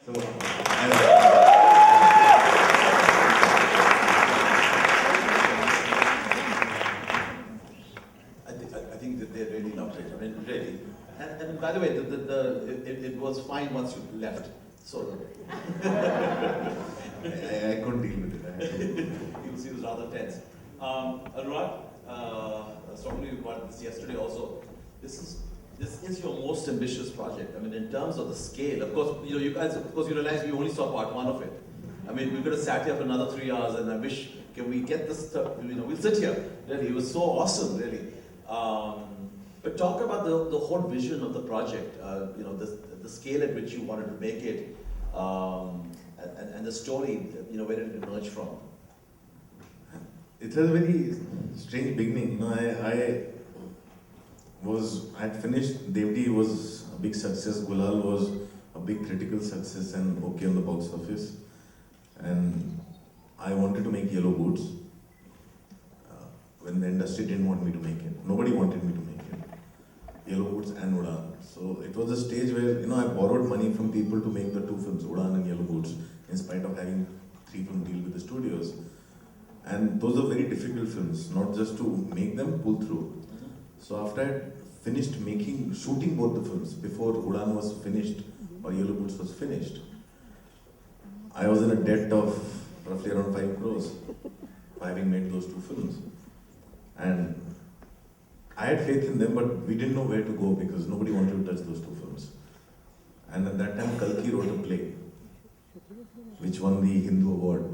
So, I think that they really loved it. I mean, really. And by the way, it was fine once you left. So I couldn't deal with it. he was rather tense. Anurag, I was talking to you about this yesterday also. This is your most ambitious project. I mean, in terms of the scale. Of course, you guys, of course, you realize we only saw part one of it. I mean, we could have sat here for another 3 hours, and I wish, can we get this? We'll sit here. Really, it was so awesome, really. But talk about the whole vision of the project. The scale at which you wanted to make it, and the story. Where did it emerge from? It was a very strange beginning. I had finished. Devdi was a big success. Gulaal was a big critical success and okay on the box office. And I wanted to make Yellow Boots when the industry didn't want me to make it. Nobody wanted me to make it. Yellow Boots and Udaan. So it was a stage where I borrowed money from people to make the two films, Udaan and Yellow Boots, in spite of having 3-film deal with the studios. And those are very difficult films, not just to make them, pull through. So after I had finished shooting both the films, before Udaan was finished or Yellow Boots was finished, I was in a debt of roughly around 5 crores for having made those two films. And I had faith in them, but we didn't know where to go because nobody wanted to touch those two films. And at that time, Kalki wrote a play, which won the Hindu Award,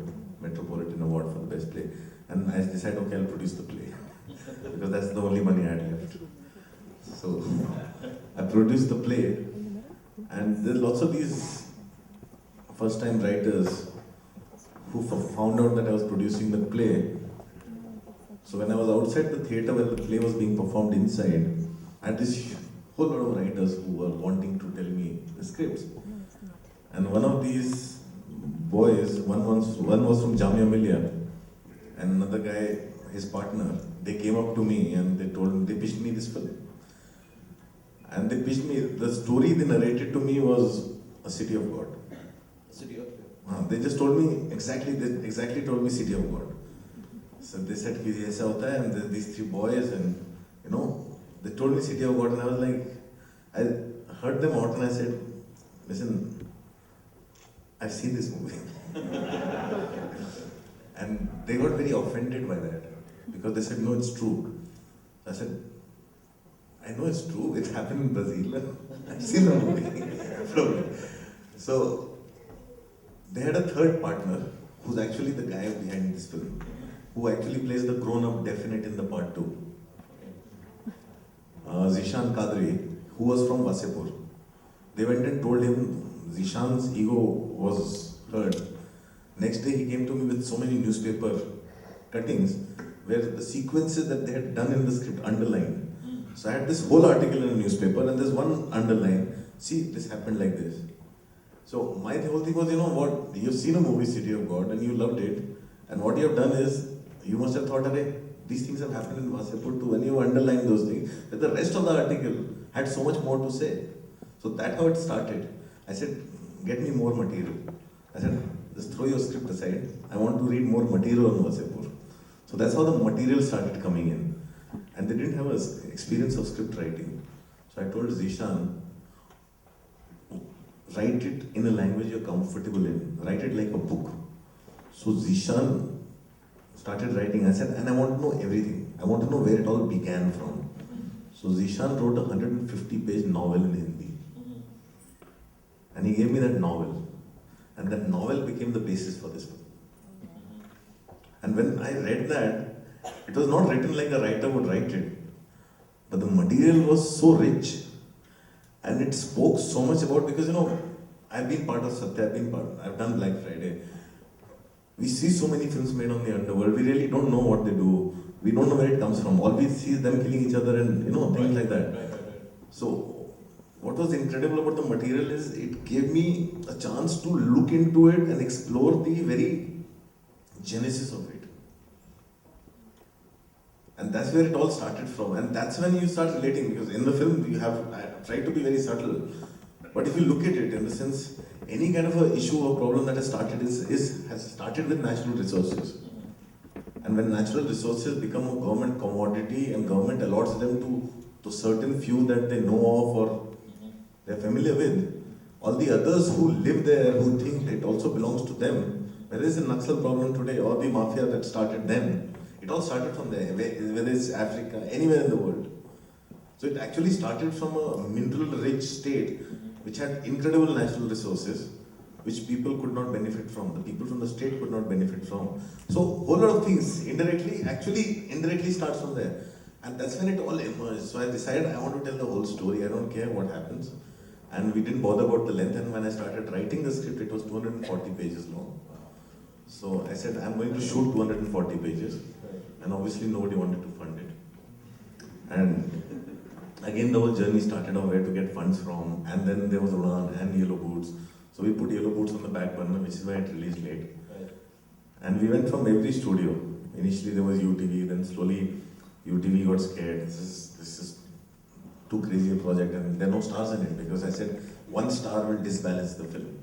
Metropolitan Award for the best play. And I decided, okay, I'll produce the play. Because that's the only money I had left. So I produced the play, and there's lots of these first-time writers who found out that I was producing the play. So when I was outside the theatre where the play was being performed inside, I had this whole lot of writers who were wanting to tell me the scripts. And one of these boys, one was from Jamia Millia, and another guy, his partner, they came up to me and they pitched me this film. And they pitched me, the story they narrated to me was A City of God. A City of God. They just told me they exactly told me City of God. So they said, कि ऐसा होता है, and these 3 boys, and they told me City of God, and I was like, I heard them out and I said, listen, I've seen this movie. And they got very offended by that, because they said, no, it's true. I said, I know it's true, it happened in Brazil, I've seen the movie. So, they had a third partner, who's actually the guy behind this film, who actually plays the grown-up definite in the part 2. Zishan Kadri, who was from Wasseypur. They went and told him Zishan's ego was hurt. Next day he came to me with so many newspaper cuttings where the sequences that they had done in the script underlined. So I had this whole article in a newspaper and there's one underline, see, this happened like this. So my whole thing was, what, you've seen a movie City of God and you loved it, and what you have done is, you must have thought, these things have happened in Wasseypur too, and you underlined those things, that the rest of the article had so much more to say. So that's how it started. I said, get me more material. I said, just throw your script aside. I want to read more material on Wasseypur. So that's how the material started coming in. And they didn't have an experience of script writing. So I told Zishan, write it in a language you're comfortable in. Write it like a book. So Zishan started writing. I said, and I want to know everything. I want to know where it all began from. So Zishan wrote a 150-page novel in Hindi. And he gave me that novel. And that novel became the basis for this film. And when I read that, it was not written like a writer would write it. But the material was so rich. And it spoke so much about, because I've been part of Satya, I've done Black Friday. We see so many films made on the underworld, we really don't know what they do. We don't know where it comes from. All we see is them killing each other and things like that. Right. So what was incredible about the material is it gave me a chance to look into it and explore the very genesis of it. And that's where it all started from. And that's when you start relating, because in the film I tried to be very subtle. But if you look at it in the sense, any kind of a issue or problem that has started has started with natural resources. And when natural resources become a government commodity and government allots them to certain few that they know of or they're familiar with, all the others who live there, who think it also belongs to them, whether it's a Naxal problem today or the mafia that started then, it all started from there, whether it's Africa, anywhere in the world. So it actually started from a mineral-rich state which had incredible natural resources which people could not benefit from, the people from the state could not benefit from. So whole lot of things indirectly starts from there. And that's when it all emerged. So I decided I want to tell the whole story, I don't care what happens. And we didn't bother about the length, and when I started writing the script, it was 240 pages long. So I said, I'm going to shoot 240 pages. And obviously nobody wanted to fund it. And again, the whole journey started on where to get funds from, and then there was Udaan and Yellow Boots. So we put Yellow Boots on the back burner, which is why it released late. And we went from every studio. Initially there was UTV, then slowly UTV got scared. This is too crazy a project, and there are no stars in it, because I said one star will disbalance the film.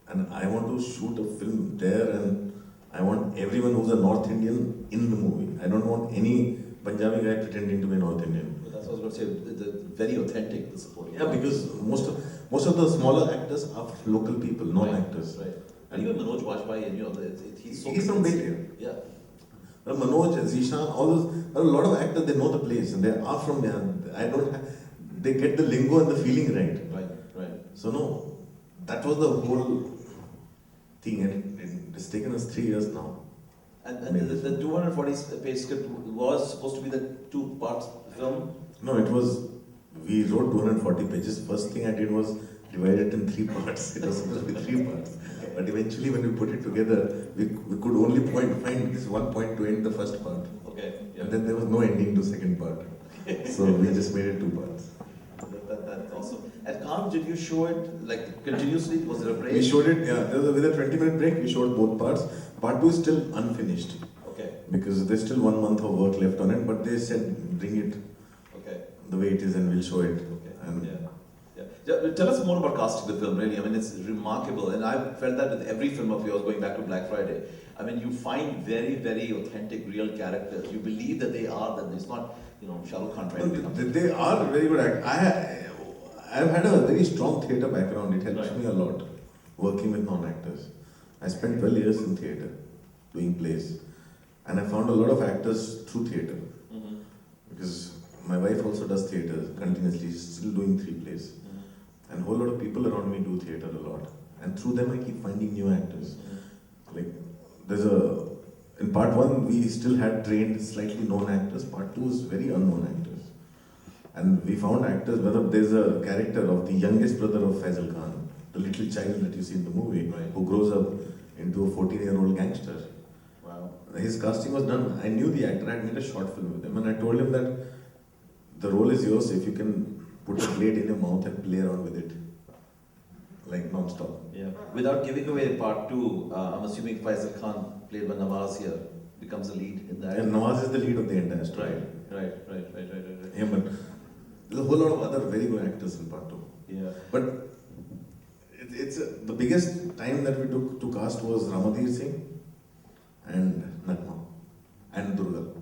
And I want to shoot a film there, and I want everyone who's a North Indian in the movie. I don't want any Punjabi guy pretending to be North Indian. Well, that's what I was going to say. The very authentic, the supporting. Yeah, because most of the smaller actors are local people, non-actors. Right. And even Manoj Vajpayee, and he's from Delhi. Yeah. But Manoj, Zishan, all those, a lot of actors, they know the place and they are from there. They get the lingo and the feeling right. Right. So no, that was the whole thing, and it's taken us 3 years now. And the 240-page script was supposed to be the 2 parts film? No, it was, we wrote 240 pages. First thing I did was divide it in 3 parts. It was supposed to be 3 parts. But eventually when we put it together, we could only find this one point to end the first part. Okay. Yeah. And then there was no ending to second part. So we just made it 2 parts. That's awesome. At Cannes, did you show it like continuously? Was there a break? We showed it, yeah. With a 20-minute break, we showed both parts. Part 2 is still unfinished. Okay. Because there's still 1 month of work left on it, but they said bring it the way it is and we'll show it. Okay. And yeah. Tell us more about casting the film, really. I mean, it's remarkable. And I've felt that with every film of yours going back to Black Friday. I mean, you find very, very authentic, real characters. You believe that they are, that it's not, Shah Rukh Khan trying to become. They are very good actors. I've had a very strong theatre background. It helps me a lot working with non-actors. I spent 12 years in theatre doing plays, and I found a lot of actors through theatre. Because my wife also does theatre continuously. She's still doing 3 plays. And a whole lot of people around me do theatre a lot. And through them I keep finding new actors. Like, in part 1 we still had trained slightly known actors, part 2 is very unknown actors. And we found actors, whether there's a character of the youngest brother of Faisal Khan, the little child that you see in the movie, who grows up into a 14-year-old gangster. Wow. His casting was done. I knew the actor, I had made a short film with him, and I told him that the role is yours if you can put a blade in your mouth and play around with it, like non-stop. Yeah. Without giving away part 2, I'm assuming Faisal Khan, played by Nawaz here, becomes the lead in that. And Nawaz is the lead of the entire story. Right. Yeah, but there's a whole lot of other very good actors in part 2. Yeah. But the biggest time that we took to cast was Ramadhir Singh and Nagma and Durga.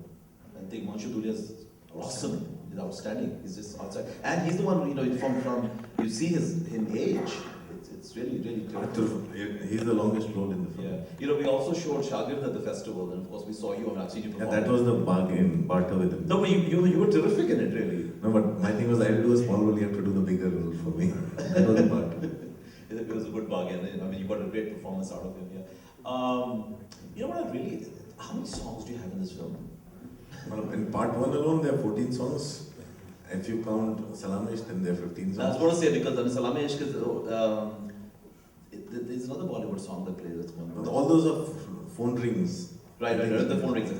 I think Manshu Dhulia is awesome. He's outstanding. He's just outside. And he's the one, from you see him age. It's really, really terrible. He's the longest role in the film. Yeah. We also showed Shagir at the festival, and of course we saw you, and I've seen you perform. Yeah, that was the barter with him. No, but you were terrific in it, really. No, but my thing was I had to do a small role, you have to do the bigger role for me. That was the part. It was a good bargain. I mean, you got a great performance out of him, yeah. How many songs do you have in this film? Well, in part 1 alone, there are 14 songs. If you count Salamesh, then there are 15 songs. I was going to say, because Salamesh, there's another Bollywood song that plays that's going on. All those are phone rings. Right, the phone rings.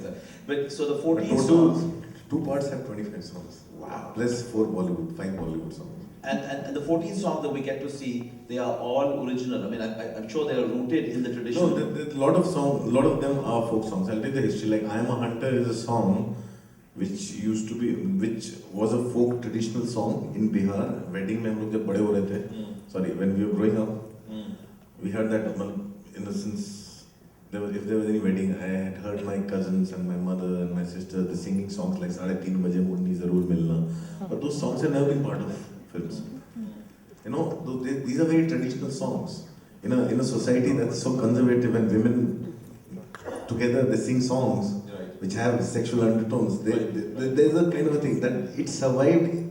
But so the 14 total, songs. 2 parts have 25 songs. Wow. Plus 5 Bollywood songs. And the 14 songs that we get to see, they are all original. I mean, I'm sure they are rooted in the tradition. No, a lot of them are folk songs. I'll tell you the history. Like I Am a Hunter is a song which was a folk traditional song in Bihar. Wedding में हम लोग जब बड़े हो रहे थे, sorry, when we were growing up, we heard that in the sense, if there was any wedding, I had heard my cousins and my mother and my sister they singing songs like "Saade 3 baje murni zarur milna," but those songs have never been part of films. You know, these are very traditional songs. In a society that's so conservative and women together they sing songs which have sexual undertones. There's a kind of a thing that it survived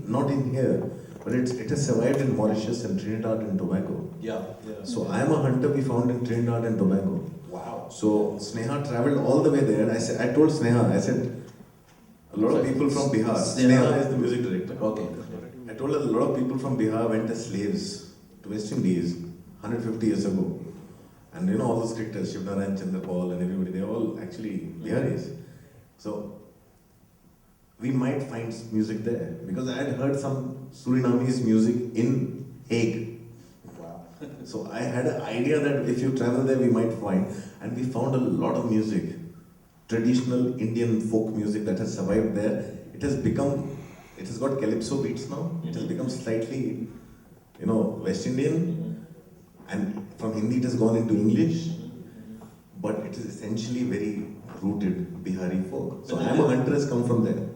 not in here, but it has survived in Mauritius and Trinidad and Tobago. Yeah. So I Am a Hunter we found in Trinidad and Tobago. Wow. So Sneha traveled all the way there. I told Sneha, I said, a lot of people from Bihar. Sneha is the music director. Okay. I told her a lot of people from Bihar went as slaves to West Indies 150 years ago. And you know all those characters, Shivnarayan, Chandrapal and everybody, they're all actually Biharis. So we might find music there. Because I had heard some Surinamese music in Hague. Wow. So I had an idea that if you travel there we might find. And we found a lot of music. Traditional Indian folk music that has survived there. It has got calypso beats now. It has become slightly, West Indian. And from Hindi it has gone into English, but it is essentially very rooted Bihari folk. So I Am a Hunter has come from there.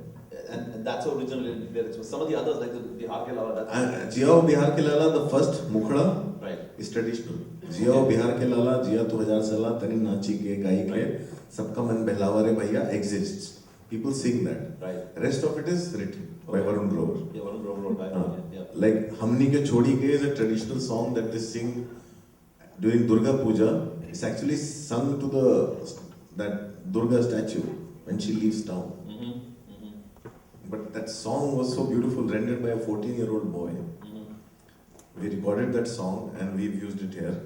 And that's originally lyrics. So some of the others, like the Bihar Ke Lala, that's... Jio Bihar Ke Lala, the first Mukhada right. is traditional. Jio Bihar Ke Lala, Jia Tu Hajar Sala, Tani Nachi Ke, Gai Ke, Sabka Man Behlawa Re Bhaiya exists. People sing that. Right. The rest of it is written by Varun Grover. Yeah, Varun Grover wrote back. Yeah. Like Hamni Ke Chodi Ke is a traditional song that they sing during Durga Puja. It's actually sung to that Durga statue when she leaves town. But that song was so beautiful, rendered by a 14-year-old boy. We recorded that song and we've used it here.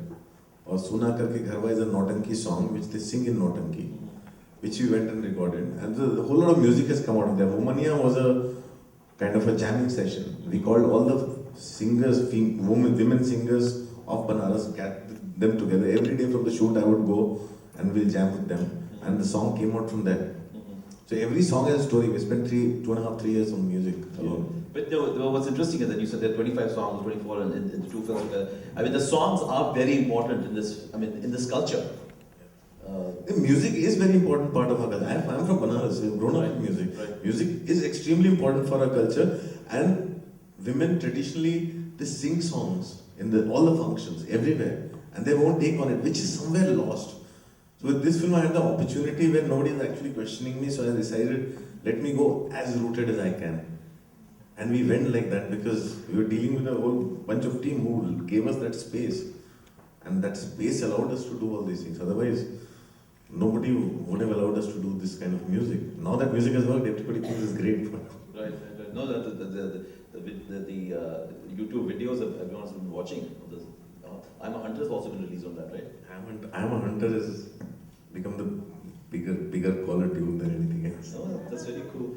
Or Suna Karke Gharwa is a Nautanki song which they sing in Nautanki, which we went and recorded. And the whole lot of music has come out of there. Womania was a kind of a jamming session. We called all the singers, women singers of Banaras, gathered them together. Every day from the shoot I would go and we'll jam with them. And the song came out from there. So every song has a story. We spent 2.5, 3 years on music alone. But what's interesting is that you said there are 25 songs, 24 in the two films. I mean, the songs are very important in this culture. The music is very important part of our culture. I'm from Banaras, we've grown up with music. Right. Music is extremely important for our culture, and women traditionally they sing songs in all the functions everywhere, and they won't take on it, which is somewhere lost. So with this film, I had the opportunity where nobody is actually questioning me, so I decided, let me go as rooted as I can. And we went like that because we were dealing with a whole bunch of team who gave us that space. And that space allowed us to do all these things. Otherwise, nobody would have allowed us to do this kind of music. Now that music has worked, everybody thinks it's great. Right. No, the YouTube videos everyone's been watching. I'm a Hunter has also been released on that, right? I'm a Hunter has become the bigger caller tune than anything else. No, that's very cool.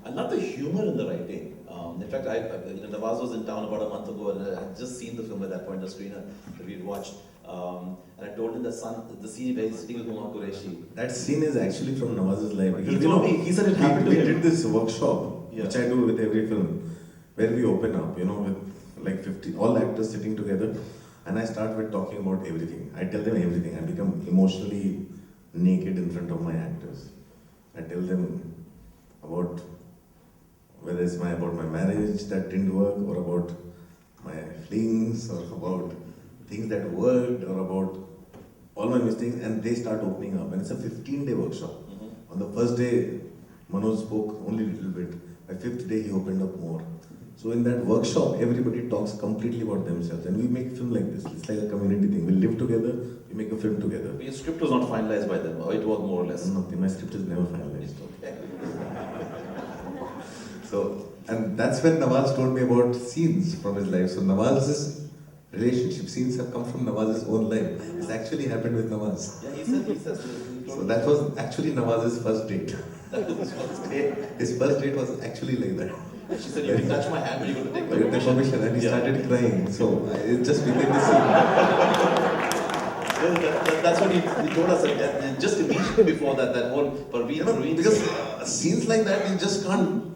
I love the humor in the writing. In fact, Nawaz was in town about a month ago, and I had just seen the film at that point, the screener that we had watched. And I told him the scene where he's sitting with Huma Qureshi. That scene is actually from Nawaz's life. He told me, he said it happened to him. We did this workshop, which I do with every film, where we open up, with like 50, all actors sitting together. And I start with talking about everything. I tell them everything. I become emotionally naked in front of my actors. I tell them about whether it's about my marriage that didn't work, or about my flings, or about things that worked, or about all my mistakes, and they start opening up. And it's a 15-day workshop. On the first day, Manoj spoke only a little bit. By 5th day, he opened up more. So in that workshop, everybody talks completely about themselves, and we make a film like this. It's like a community thing. We live together, we make a film together. But your script was not finalized by them, or it was more or less? Nothing. My script is never finalized. Okay. So, and that's when Nawaz told me about scenes from his life. So Nawaz's relationship scenes have come from Nawaz's own life. It's actually happened with Nawaz. Yeah, he says. So that was actually Nawaz's first date. That was his first date. His first date was actually like that. She said, you can touch my hand, but you're going to take permission. And he started crying. So it just became the scene. That's what he told us. And just immediately before that, that whole Parveen. Because scenes like that, you just can't.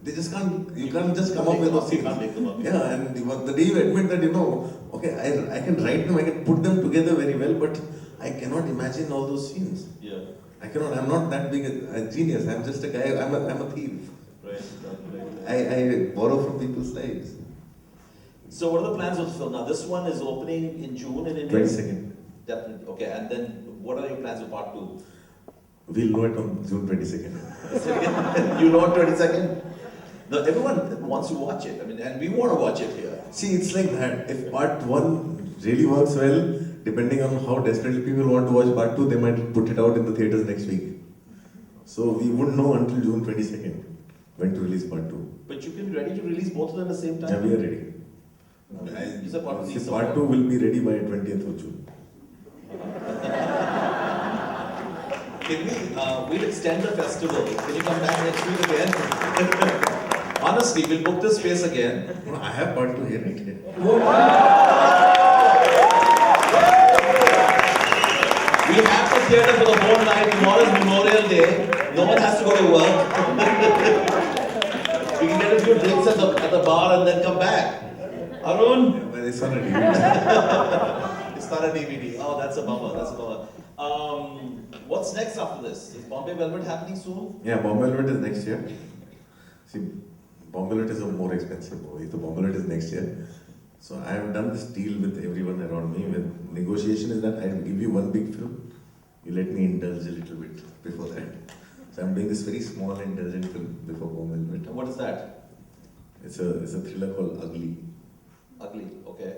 They just can't. You can't just come up with those scenes. You can't make them up. Yeah, and the day you admit that, okay, I can write them, I can put them together very well, but I cannot imagine all those scenes. Yeah. I cannot. I'm not that big a genius. I'm just a guy. I'm a thief. Right. I borrow from people's lives. So what are the plans with the film now? This one is opening in June in India. 22nd. Definitely. Okay. And then what are your plans with part 2? We'll know it on June 22nd. You know, 22nd. No, everyone wants to watch it. I mean, and we want to watch it here. See, it's like that. If part 1 really works well, depending on how desperately people want to watch part 2, they might put it out in the theaters next week. So we wouldn't know until June 22nd when to release part 2. But you can be ready to release both of them at the same time? Yeah, we are ready. You said part 2 Part 2 will be ready by 20th of June. Can we'll extend the festival. Can you come back next week again? Honestly, we'll book this space again. No, I have part 2 here, right here. We have the theatre for the whole night. Tomorrow is Memorial Day. No one has to go to work. We can get a few drinks at the bar and then come back. Arun? Yeah, but it's on a DVD. It's not a DVD. Oh, that's a bummer. That's a bummer. What's next after this? Is Bombay Velvet happening soon? Yeah, Bombay Velvet is next year. See, Bombay Velvet is a more expensive movie. So Bombay Velvet is next year. So I have done this deal with everyone around me. With negotiation is that I will give you one big film. You let me indulge a little bit before that. So I'm doing this very small indulgent film before Bombay Velvet. And what is that? It's a thriller called Ugly. Ugly. Okay.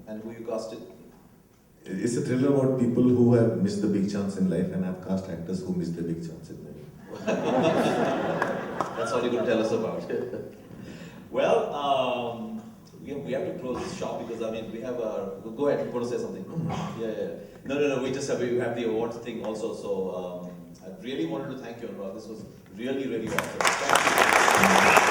And who you casted? It's a thriller about people who have missed the big chance in life, and I've cast actors who missed the big chance in life. That's all you're going to tell us about. Well, we have to close this shop because I mean we have a. Go ahead. You want to say something? Yeah. No. We have the awards thing also. So I really wanted to thank you, Anurag. This was really awesome. Thank you.